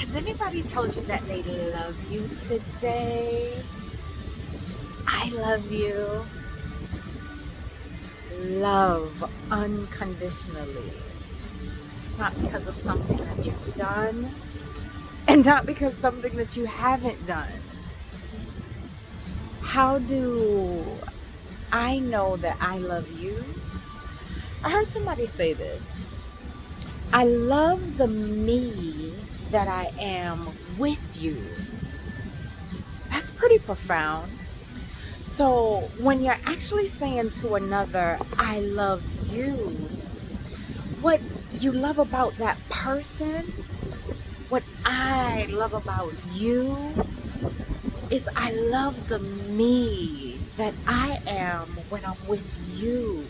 Has anybody told you that they love you today? I love you. Love unconditionally. Not because of something that you've done, and not because something that you haven't done. How do I know that I love you? I heard somebody say this. I love the me that I am with you. That's pretty profound. So when you're actually saying to another, I love you, what you love about that person, what I love about you, is I love the me that I am when I'm with you.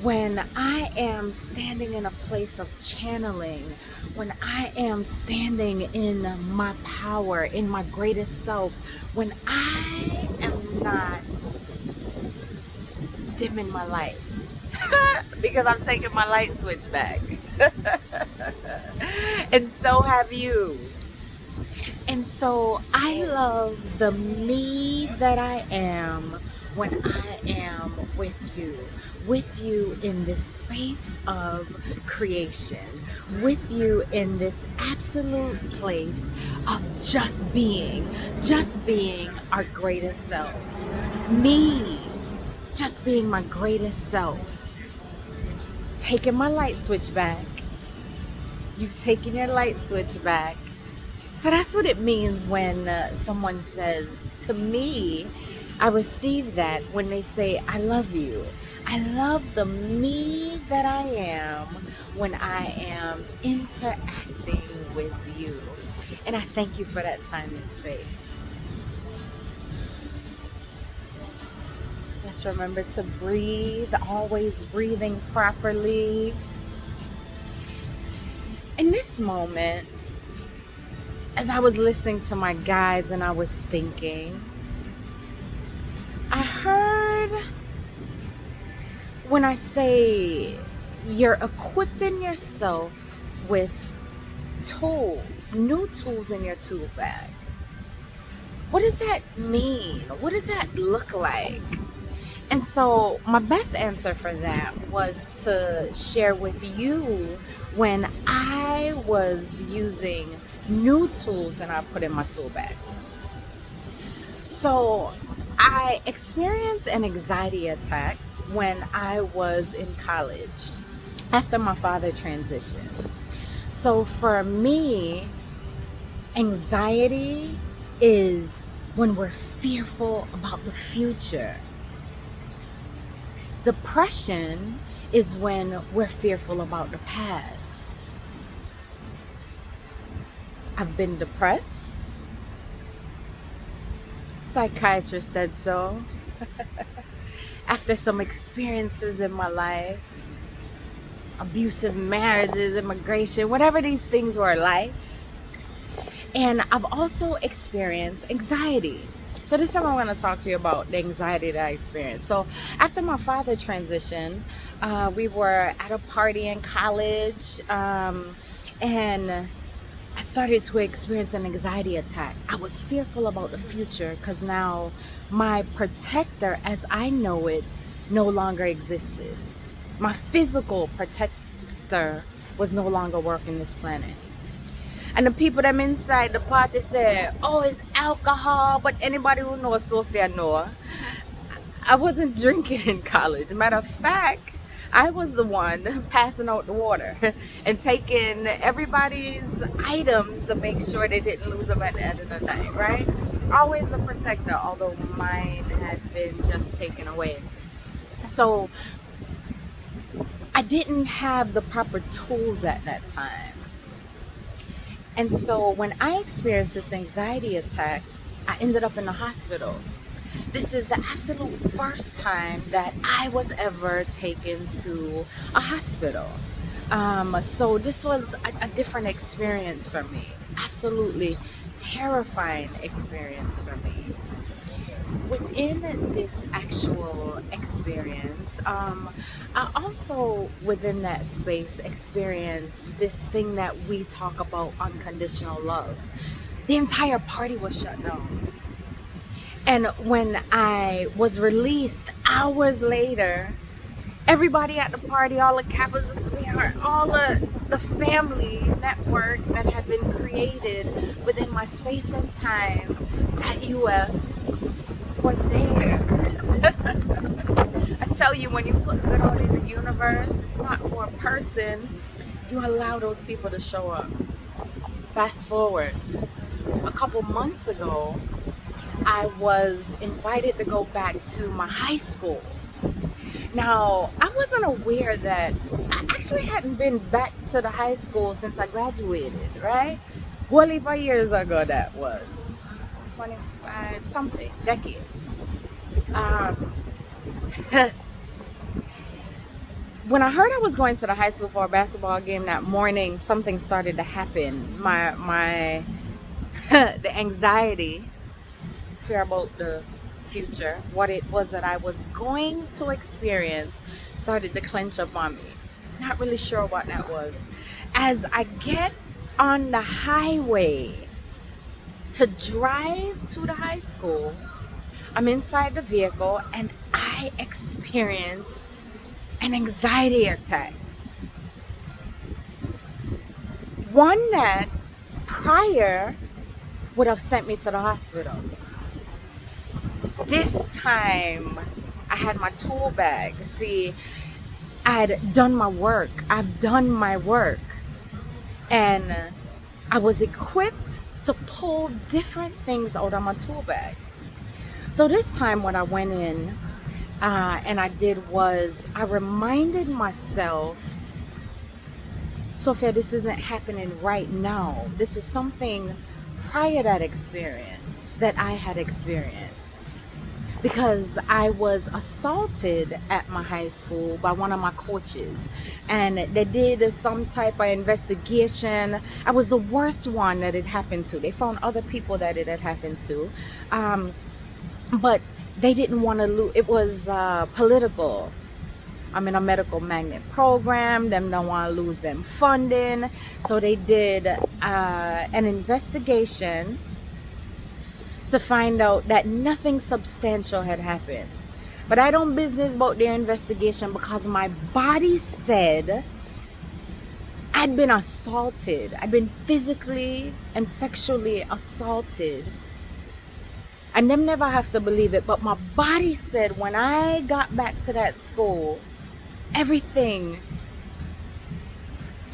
When I am standing in a place of channeling, when I am standing in my power, in my greatest self, when I am not dimming my light, because I'm taking my light switch back. And so have you. And so I love the me that I am when I am with you in this space of creation, with you in this absolute place of just being our greatest selves. Me, just being my greatest self. Taking my light switch back. You've taken your light switch back. So that's what it means when someone says, to me, I receive that when they say, I love you. I love the me that I am when I am interacting with you. And I thank you for that time and space. Let's remember to breathe, always breathing properly. In this moment, as I was listening to my guides and I was thinking, I heard when I say you're equipping yourself with tools, new tools in your tool bag. What does that mean? What does that look like? And so my best answer for that was to share with you when I was using new tools that I put in my tool bag. So I experienced an anxiety attack when I was in college after my father transitioned. So for me, anxiety is when we're fearful about the future. Depression is when we're fearful about the past. I've been depressed. Psychiatrist said so. After some experiences in my life, abusive marriages, immigration, whatever these things were like. And I've also experienced anxiety. So this time I want to talk to you about the anxiety that I experienced. So after my father transitioned, we were at a party in college, and I started to experience an anxiety attack. I was fearful about the future because now my protector, as I know it, no longer existed. My physical protector was no longer working this planet. And the people that inside the party said, oh, it's alcohol, but anybody who knows Sophia know. I wasn't drinking in college. Matter of fact, I was the one passing out the water and taking everybody's items to make sure they didn't lose them at the end of the night, right? Always a protector, although mine had been just taken away. So I didn't have the proper tools at that time. And so when I experienced this anxiety attack, I ended up in the hospital. This is the absolute first time that I was ever taken to a hospital. So this was a different experience for me. Absolutely terrifying experience for me. within this actual experience, I also within that space experienced this thing that we talk about, unconditional love. The entire party was shut down. And when I was released hours later, everybody at the party, all the Kappas and sweetheart, all the family network that had been created within my space and time at UF were there. I tell you, when you put good out in the universe, it's not for a person. You allow those people to show up. Fast forward, a couple months ago, I was invited to go back to my high school. Now, I wasn't aware that I actually hadn't been back to the high school since I graduated, right? What years ago that was? 25 something decades. When I heard I was going to the high school for a basketball game that morning, something started to happen. My the anxiety, fear about the future, what it was that I was going to experience, started to clench up on me. Not really sure what that was. As I get on the highway to drive to the high school, I'm inside the vehicle and I experience an anxiety attack. One that prior would have sent me to the hospital. This time I had my tool bag. See, I had done my work. I've done my work. And I was equipped to pull different things out of my tool bag. So this time what I went in and I did was I reminded myself, Sophia, this isn't happening right now. This is something prior to that experience that I had experienced. Because I was assaulted at my high school by one of my coaches, and they did some type of investigation. I was the worst one that it happened to. They found other people that it had happened to, but they didn't want to lose. It was political. I'm in a medical magnet program. Them don't want to lose them funding, so they did an investigation to find out that nothing substantial had happened. But I don't business about their investigation because my body said I'd been assaulted. I'd been physically and sexually assaulted. And them never have to believe it, but my body said when I got back to that school, everything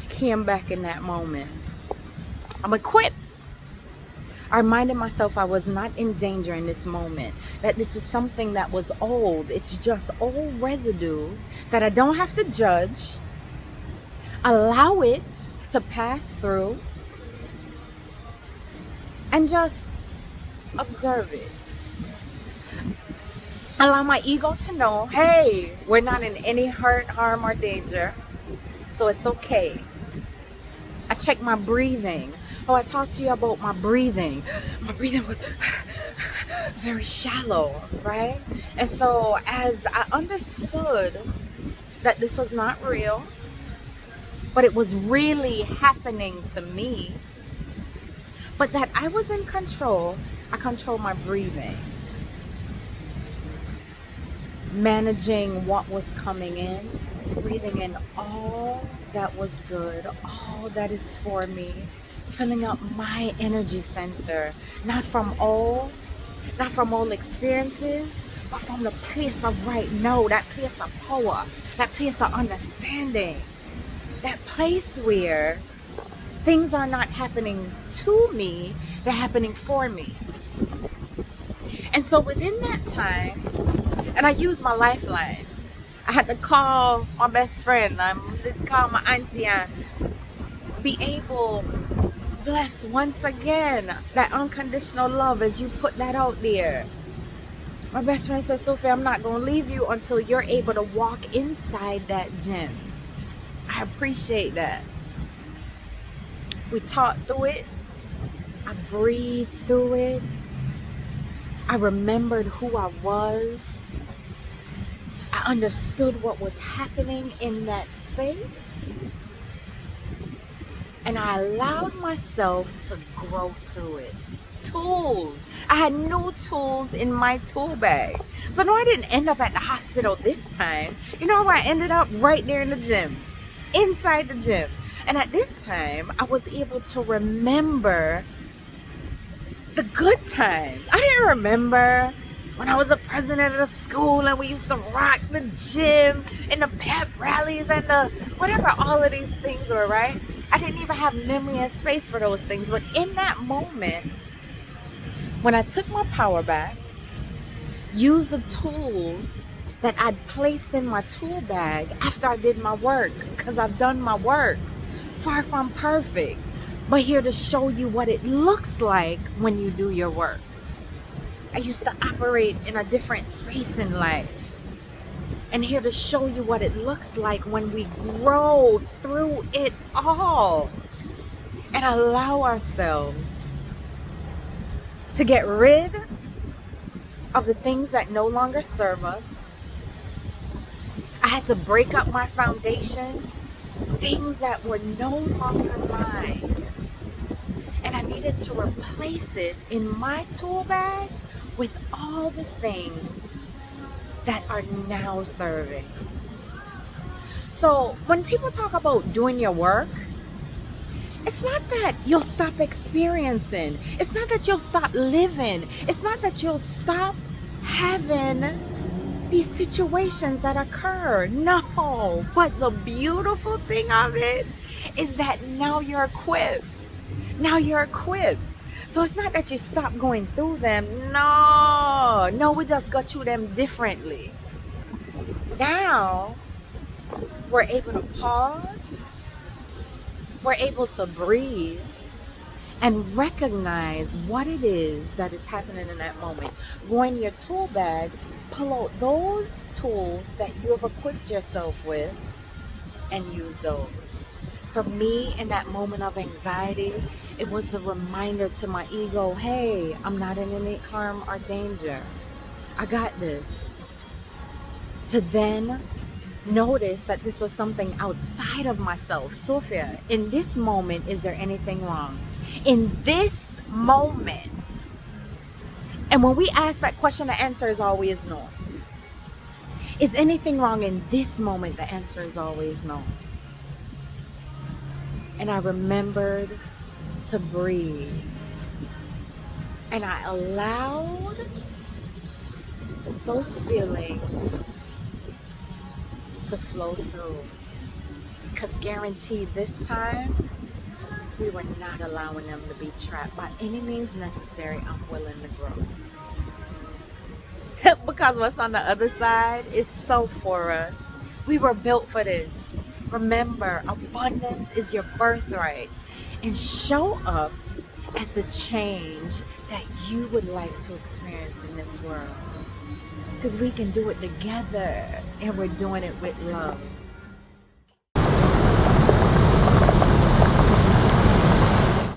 came back in that moment. I'm equipped. I reminded myself I was not in danger in this moment, that this is something that was old. It's just old residue that I don't have to judge. Allow it to pass through and just observe it. Allow my ego to know, hey, we're not in any hurt, harm, or danger, so it's okay. I check my breathing. Oh, I talked to you about my breathing. My breathing was very shallow, right? And so as I understood that this was not real, but it was really happening to me, but that I was in control, I controlled my breathing. Managing what was coming in, breathing in all that was good, all that is for me, filling up my energy center, not from all experiences, but from the place of right now, that place of power, that place of understanding, that place where things are not happening to me, they're happening for me. And so within that time, and I used my lifelines. I had to call my best friend, I did call my auntie, and be able to bless once again that unconditional love as you put that out there. My best friend said, Sophia, I'm not going to leave you until you're able to walk inside that gym. I appreciate that. We talked through it. I breathed through it. I remembered who I was. I understood what was happening in that space. And I allowed myself to grow through it. Tools. I had new tools in my tool bag. So no, I didn't end up at the hospital this time. You know where I ended up? Right there in the gym. Inside the gym. And at this time, I was able to remember the good times. I didn't remember when I was the president of the school and we used to rock the gym and the pep rallies and the whatever all of these things were, right? I didn't even have memory and space for those things. But in that moment, when I took my power back, used the tools that I'd placed in my tool bag after I did my work, because I've done my work, far from perfect, but here to show you what it looks like when you do your work. I used to operate in a different space in life, and here to show you what it looks like when we grow through it all and allow ourselves to get rid of the things that no longer serve us. I had to break up my foundation, things that were no longer mine. And I needed to replace it in my tool bag with all the things that are now serving. So when people talk about doing your work, it's not that you'll stop experiencing. It's not that you'll stop living. It's not that you'll stop having these situations that occur. No, but the beautiful thing of it is that now you're equipped. Now you're equipped. So it's not that you stop going through them. No, we just go through them differently. Now we're able to pause. We're able to breathe and recognize what it is that is happening in that moment. Go in your tool bag, pull out those tools that you have equipped yourself with, and use those. For me, in that moment of anxiety, it was the reminder to my ego, hey, I'm not in any harm or danger. I got this. To then notice that this was something outside of myself. Sophia, in this moment, is there anything wrong? In this moment. And when we ask that question, the answer is always no. Is anything wrong in this moment? The answer is always no. And I remembered to breathe. And I allowed those feelings to flow through. Because guaranteed this time, we were not allowing them to be trapped. By any means necessary, I'm willing to grow. Because what's on the other side is so for us. We were built for this. Remember, abundance is your birthright. And show up as the change that you would like to experience in this world. Because we can do it together, and we're doing it with love.